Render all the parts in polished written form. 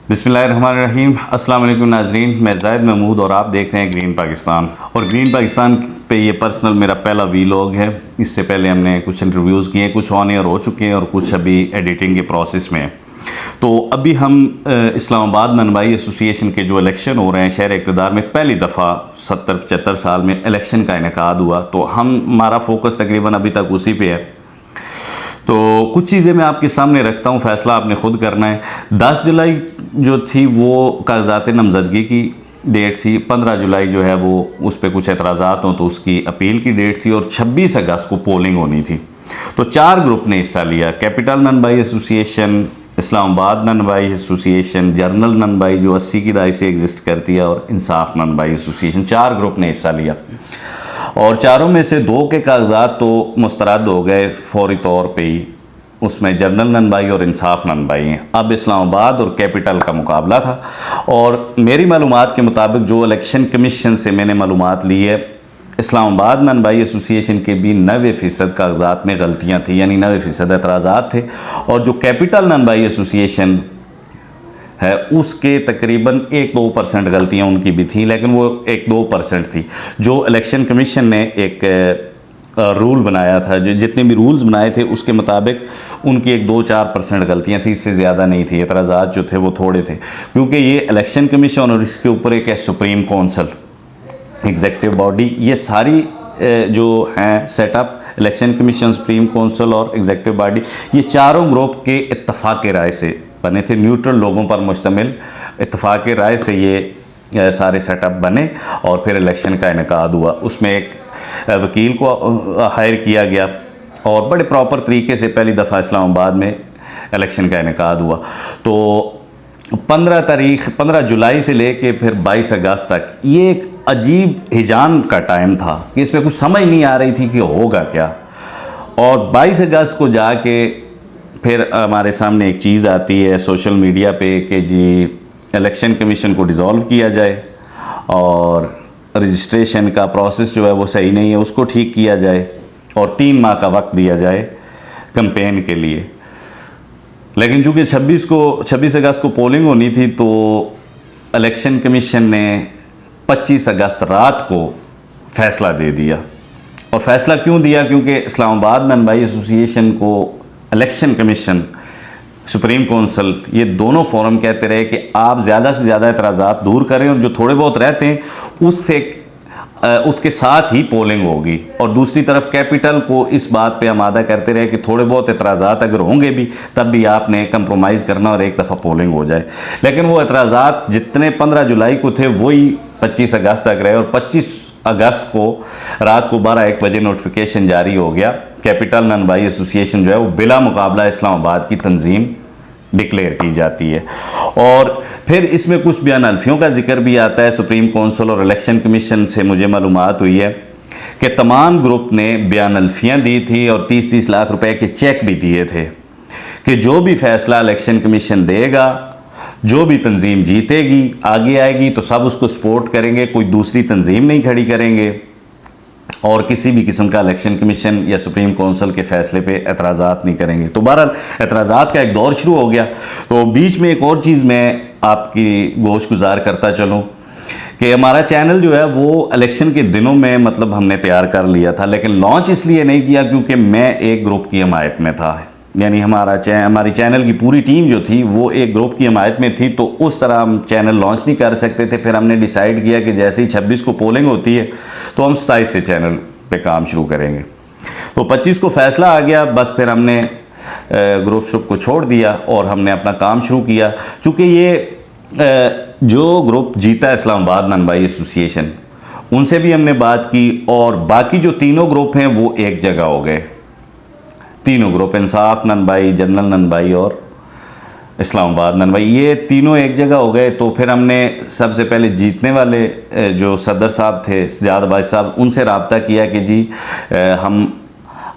बिस्मिल्लाहिर्रहमानिर्रहीम। अस्सलाम वालेकुम नाजरीन, मैं ज़ाहिद महमूद और आप देख रहे हैं ग्रीन पाकिस्तान। और ग्रीन पाकिस्तान पे ये पर्सनल मेरा पहला वीलॉग है। इससे पहले हमने कुछ इंटरव्यूज़ किए, कुछ ऑन एयर हो चुके हैं और कुछ अभी एडिटिंग के प्रोसेस में हैं। तो अभी हम इस्लामाबाद ननवाई एसोसिएशन के जो इलेक्शन हो रहे हैं शहर इक़्तिदार में, पहली दफ़ा 70-75 साल में इलेक्शन का इनेकाद हुआ। तो हमारा फोकस तकरीबन अभी तक उसी पे है। तो कुछ चीज़ें मैं आपके सामने रखता हूँ, फ़ैसला आपने ख़ुद करना है। 10 जुलाई जो थी वो कागज़ात नामज़दगी की डेट थी। 15 जुलाई जो है वो उस पर कुछ एतराज़ात हों तो उसकी अपील की डेट थी और 26 अगस्त को पोलिंग होनी थी। तो 4 ग्रुप ने हिस्सा लिया। कैपिटल ननवाई एसोसिएशन, इस्लामाबाद ननवाई एसोसिएशन, जर्नल ननवाई जो 80 की दहाई से एग्जिस्ट करती है, और इंसाफ ननवाई एसोसिएशन। 4 ग्रुप ने हिस्सा लिया और चारों में से 2 के कागजात तो मुस्तरद हो गए फौरी तौर पे ही। उसमें जर्नल ननवाई और इंसाफ ननवाई हैं। अब इस्लामाबाद और कैपिटल का मुकाबला था और मेरी मालूमात के मुताबिक जो इलेक्शन कमीशन से मैंने मालूमात ली है, इस्लामाबाद ननवाई एसोसिएशन के भी 90% कागजात में गलतियाँ थी, यानी 90% एतराज़ात थे। और जो कैपिटल ननवाई एसोसिएशन है उसके तकरीबन 1-2% गलतियाँ उनकी भी थी, लेकिन वो 1-2% थी। जो इलेक्शन कमीशन ने एक रूल बनाया था, जो जितने भी रूल्स बनाए थे उसके मुताबिक उनकी 1-2-4% गलतियाँ थी, इससे ज़्यादा नहीं थी। एतराज़ात जो थे वो थोड़े थे, क्योंकि ये इलेक्शन कमीशन और इसके ऊपर एक है सुप्रीम कौंसल, एग्जेक्टिव बॉडी। ये सारी जो हैं setup, election commission, supreme council और एग्जेक्टिव बॉडी, ये चारों ग्रुप के इत्तफाक़ राय से बने थे। न्यूट्रल लोगों पर मुश्तमिल इत्तफाक़ राय से ये सारे सेटअप बने और फिर इलेक्शन का इनेकाद हुआ। उसमें एक वकील को हायर किया गया और बड़े प्रॉपर तरीके से पहली दफ़ा इस्लामाबाद में इलेक्शन का इनेकाद हुआ। तो 15 जुलाई से लेके फिर 22 अगस्त तक ये एक अजीब हिजान का टाइम था कि इसमें कुछ समझ नहीं आ रही थी कि होगा क्या। और 22 अगस्त को जाके फिर हमारे सामने एक चीज़ आती है सोशल मीडिया पे कि जी इलेक्शन कमीशन को डिज़ोल्व किया जाए और रजिस्ट्रेशन का प्रोसेस जो है वो सही नहीं है, उसको ठीक किया जाए और 3 माह का वक्त दिया जाए कैंपेन के लिए। लेकिन चूँकि 26 अगस्त को पोलिंग होनी थी तो इलेक्शन कमीशन ने 25 अगस्त रात को फ़ैसला दे दिया। और फ़ैसला क्यों दिया? क्योंकि इस्लामाबाद ननवाई एसोसिएशन को इलेक्शन कमीशन, सुप्रीम कौंसल, ये दोनों फोरम कहते रहे कि आप ज़्यादा से ज़्यादा एतराज़ात दूर करें और जो थोड़े बहुत रहते हैं उसके साथ ही पोलिंग होगी। और दूसरी तरफ कैपिटल को इस बात पे आमादा करते रहे कि थोड़े बहुत एतराज़ात अगर होंगे भी तब भी आपने कंप्रोमाइज़ करना और एक दफ़ा पोलिंग हो जाए। लेकिन वो एतराज़ात जितने 15 जुलाई को थे वही 25 अगस्त तक रहे और 25 अगस्त को रात को 12-1 बजे नोटिफिकेशन जारी हो गया। कैपिटल ननवाई एसोसिएशन जो है वो बिला मुकाबला इस्लामाबाद की तंजीम डिक्लेयर की जाती है। और फिर इसमें कुछ बयान अल्फियों का जिक्र भी आता है। सुप्रीम कौंसल और इलेक्शन कमीशन से मुझे मालूमात हुई है कि तमाम ग्रुप ने बयान अल्फियाँ दी थी और 30-30 लाख रुपए के चेक भी दिए थे कि जो भी फैसला इलेक्शन कमीशन देगा, जो भी तंजीम जीतेगी, आगे आएगी तो सब उसको सपोर्ट करेंगे, कोई दूसरी तंजीम नहीं खड़ी करेंगे और किसी भी किस्म का इलेक्शन कमीशन या सुप्रीम कौंसल के फ़ैसले पे एतराज़ात नहीं करेंगे। तो बहरहाल एतराज़ात का एक दौर शुरू हो गया। तो बीच में एक और चीज़ मैं आपकी गोश गुजार करता चलूँ कि हमारा चैनल जो है वो इलेक्शन के दिनों में मतलब हमने तैयार कर लिया था, लेकिन लॉन्च इसलिए नहीं किया क्योंकि मैं एक ग्रुप की हमायत में था। यानी हमारी चैनल की पूरी टीम जो थी वो एक ग्रुप की हमायत में थी, तो उस तरह हम चैनल लॉन्च नहीं कर सकते थे। फिर हमने डिसाइड किया कि जैसे ही 26 को पोलिंग होती है तो हम 27 से चैनल पे काम शुरू करेंगे। तो 25 को फ़ैसला आ गया, बस फिर हमने ग्रुप शुप को छोड़ दिया और हमने अपना काम शुरू किया। चूँकि ये जो ग्रुप जीता इस्लामाबाद ननवाई एसोसिएशन, उनसे भी हमने बात की और बाकी जो तीनों ग्रुप हैं वो एक जगह हो गए। तीनों ग्रुप, इंसाफ ननवाई, जनरल ननवाई और इस्लामाबाद ननवाई, ये तीनों एक जगह हो गए। तो फिर हमने सबसे पहले जीतने वाले जो सदर साहब थे, सजाद बाज साहब, उनसे रब्ता किया कि जी हम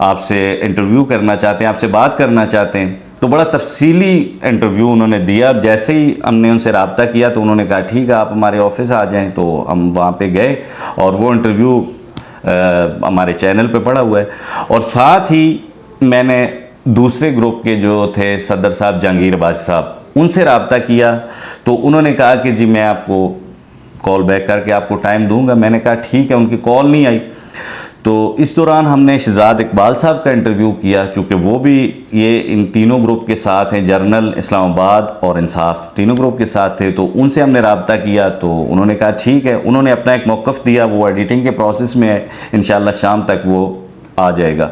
आपसे इंटरव्यू करना चाहते हैं, आपसे बात करना चाहते हैं। तो बड़ा तफसीली इंटरव्यू उन्होंने दिया। जैसे ही हमने उनसे रब्ता किया तो उन्होंने कहा ठीक है आप हमारे ऑफिस आ जाएं। तो हम वहाँ पे गए और वो इंटरव्यू हमारे चैनल पे पड़ा हुआ है। और साथ ही मैंने दूसरे ग्रुप के जो थे सदर साहब जहांगीर बाज साहब, उनसे रब्ता किया तो उन्होंने कहा कि जी मैं आपको कॉल बैक करके आपको टाइम दूंगा। मैंने कहा ठीक है, उनकी कॉल नहीं आई। तो इस दौरान हमने शहजाद इकबाल साहब का इंटरव्यू किया, चूँकि वो भी ये इन तीनों ग्रुप के साथ हैं, जर्नल, इस्लामाबाद और इंसाफ, तीनों ग्रुप के साथ थे। तो उनसे हमने रब्ता किया तो उन्होंने कहा ठीक है। उन्होंने अपना एक मौक़िफ़ दिया, वो एडिटिंग के प्रोसेस में है, इंशाल्लाह शाम तक वो आ जाएगा।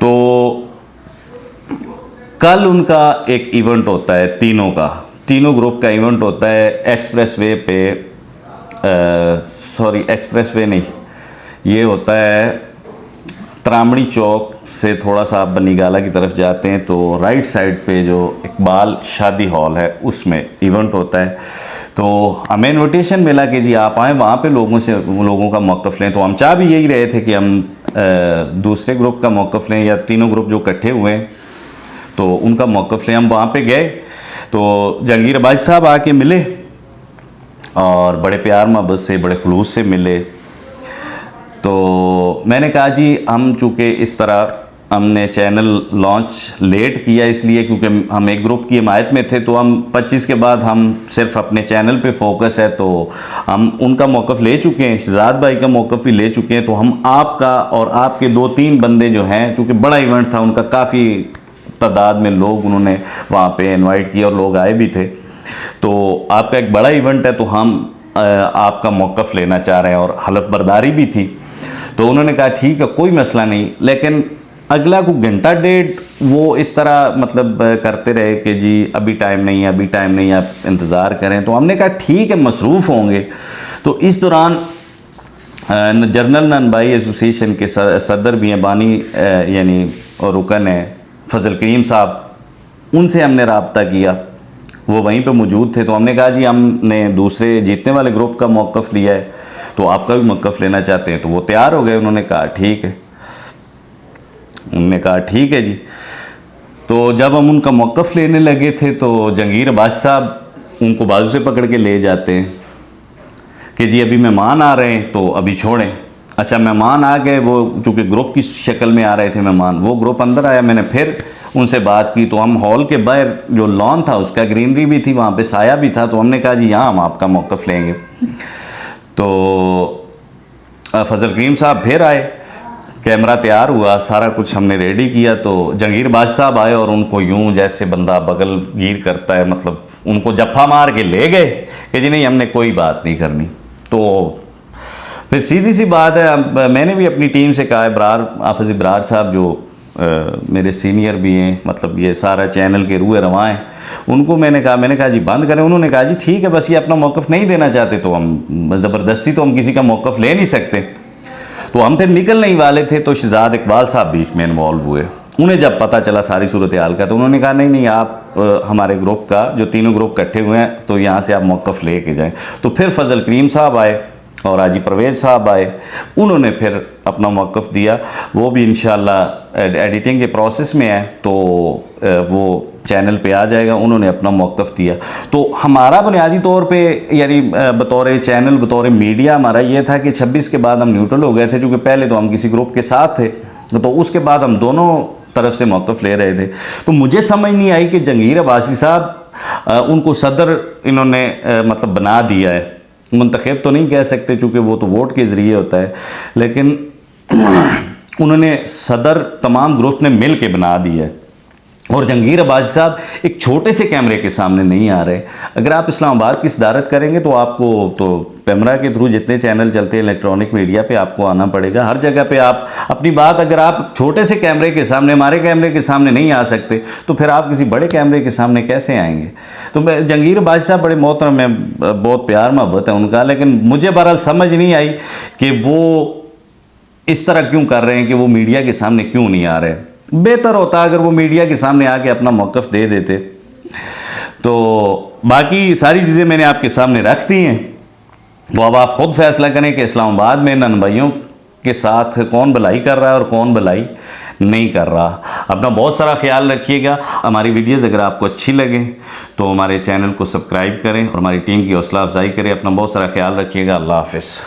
तो कल उनका एक इवेंट होता है, तीनों ग्रुप का इवेंट होता है एक्सप्रेस वे पे, एक्सप्रेस वे नहीं, ये होता है त्रामणी चौक से थोड़ा सा आप बनीगाला की तरफ जाते हैं तो राइट साइड पे जो इकबाल शादी हॉल है उसमें इवेंट होता है। तो हमें इन्विटेशन मिला कि जी आप आएँ, वहाँ पे लोगों का मौक़िफ़ लें। तो हम चाह भी यही रहे थे कि हम दूसरे ग्रुप का मौक़िफ़ लें या तीनों ग्रुप जो इकट्ठे हुए हैं तो उनका मौक़िफ़ लें। हम वहाँ पे गए तो जहांगीर अब्बासी साहब आके मिले और बड़े प्यार मोहब्बत से, बड़े खुलूस से मिले। तो मैंने कहा जी हम चूँकि इस तरह हमने चैनल लॉन्च लेट किया इसलिए क्योंकि हम एक ग्रुप की हिमायत में थे, तो हम 25 के बाद हम सिर्फ अपने चैनल पे फोकस है, तो हम उनका मौक़िफ़ ले चुके हैं, शहजाद भाई का मौक़िफ़ भी ले चुके हैं। तो हम आपका और आपके 2-3 बंदे जो हैं, चूँकि बड़ा इवेंट था उनका, काफ़ी तादाद में लोग उन्होंने वहाँ पे इनवाइट किया और लोग आए भी थे, तो आपका एक बड़ा इवेंट है तो हम आपका मौक़िफ़ लेना चाह रहे हैं और हलफ बर्दारी भी थी। तो उन्होंने कहा ठीक है, कोई मसला नहीं। लेकिन अगला को घंटा डेढ़ वो इस तरह मतलब करते रहे कि जी अभी टाइम नहीं है, अभी टाइम नहीं है, आप इंतज़ार करें। तो हमने कहा ठीक है, मसरूफ़ होंगे। तो इस दौरान जर्नल नन भाई एसोसिएशन के सदर भी हैं, बानी यानी और रुकन है फजल करीम साहब, उनसे हमने रब्ता किया, वो वहीं पे मौजूद थे। तो हमने कहा जी हमने दूसरे जीतने वाले ग्रुप का मौक़िफ़ लिया है तो आपका भी मौक़िफ़ लेना चाहते हैं। तो वो तैयार हो गए, उन्होंने कहा ठीक है। उन्होंने कहा ठीक है जी। तो जब हम उनका मौक़िफ़ लेने लगे थे तो जहांगीर अब्बासी साहब उनको बाजू से पकड़ के ले जाते हैं कि जी अभी मेहमान आ रहे हैं तो अभी छोड़ें। अच्छा, मेहमान आ गए, वो चूँकि ग्रुप की शक्ल में आ रहे थे मेहमान, वो ग्रुप अंदर आया। मैंने फिर उनसे बात की तो हम हॉल के बाहर जो लॉन था उसका ग्रीनरी भी थी, वहाँ पे साया भी था। तो हमने कहा जी यहाँ हम आपका मौक़िफ़ लेंगे। तो फजल करीम साहब फिर आए, कैमरा तैयार हुआ, सारा कुछ हमने रेडी किया। तो जहांगीर अब्बासी साहब आए और उनको यूं जैसे बंदा बगल गिर करता है, मतलब उनको जफ्फा मार के ले गए कि जी नहीं हमने कोई बात नहीं करनी। तो फिर सीधी सी बात है, अब मैंने भी अपनी टीम से कहा है, हाफिज़ इब्रार साहब जो मेरे सीनियर भी हैं, मतलब ये सारा चैनल के रूए रवां हैं, उनको मैंने कहा जी बंद करें। उन्होंने कहा जी ठीक है, बस ये अपना मौक़िफ़ नहीं देना चाहते तो हम ज़बरदस्ती तो हम किसी का मौक़िफ़ ले नहीं सकते। तो हम फिर निकलने ही वाले थे तो शहजाद इकबाल साहब बीच में इन्वॉल्व हुए। उन्हें जब पता चला सारी सूरत हाल का तो उन्होंने कहा नहीं आप हमारे ग्रुप का, जो तीनों ग्रुप इकट्ठे हुए हैं, तो यहाँ से आप मौक़िफ़ ले के जाएँ। तो फिर फजल करीम साहब आए और हाजी परवेज़ साहब आए, उन्होंने फिर अपना मौक़िफ़ दिया। वो भी इंशाल्लाह एडिटिंग के प्रोसेस में है तो वो चैनल पे आ जाएगा। उन्होंने अपना मौक़िफ़ दिया। तो हमारा बुनियादी तौर पे यानी बतौर चैनल, बतौर मीडिया हमारा ये था कि 26 के बाद हम न्यूट्रल हो गए थे, क्योंकि पहले तो हम किसी ग्रुप के साथ थे, तो उसके बाद हम दोनों तरफ से मौक़िफ़ ले रहे थे। तो मुझे समझ नहीं आई कि जहांगीर अब्बासी साहब उनको सदर इन्होंने मतलब बना दिया है। मुंतखब तो नहीं कह सकते चूँकि वो तो वोट के ज़रिए होता है, लेकिन उन्होंने सदर तमाम ग्रुप ने मिल के बना दिया है। और जहांगीर अब्बासी साहब एक छोटे से कैमरे के सामने नहीं आ रहे। अगर आप इस्लामाबाद की सदारत करेंगे तो आपको तो कैमरा के थ्रू जितने चैनल चलते हैं इलेक्ट्रॉनिक मीडिया पे आपको आना पड़ेगा। हर जगह पे आप अपनी बात, अगर आप छोटे से कैमरे के सामने, हमारे कैमरे के सामने नहीं आ सकते तो फिर आप किसी बड़े कैमरे के सामने कैसे आएंगे। तो जहांगीर अब्बासी साहब बड़े मोहतरम हैं, बहुत प्यार मोहब्बत है उनका, लेकिन मुझे बहरहाल समझ नहीं आई कि वो इस तरह क्यों कर रहे हैं, कि वो मीडिया के सामने क्यों नहीं आ रहे। बेहतर होता अगर वो मीडिया के सामने आके अपना मौक़िफ़ दे देते। तो बाकी सारी चीज़ें मैंने आपके सामने रख दी हैं, वो अब आप ख़ुद फैसला करें कि इस्लामाबाद में नन भाइयों के साथ कौन भलाई कर रहा है और कौन भलाई नहीं कर रहा। अपना बहुत सारा ख्याल रखिएगा। हमारी वीडियोज़ अगर आपको अच्छी लगे तो हमारे चैनल को सब्सक्राइब करें और हमारी टीम की हौसला अफजाई करें। अपना बहुत सारा ख्याल रखिएगा। अल्लाह हाफ़िज़।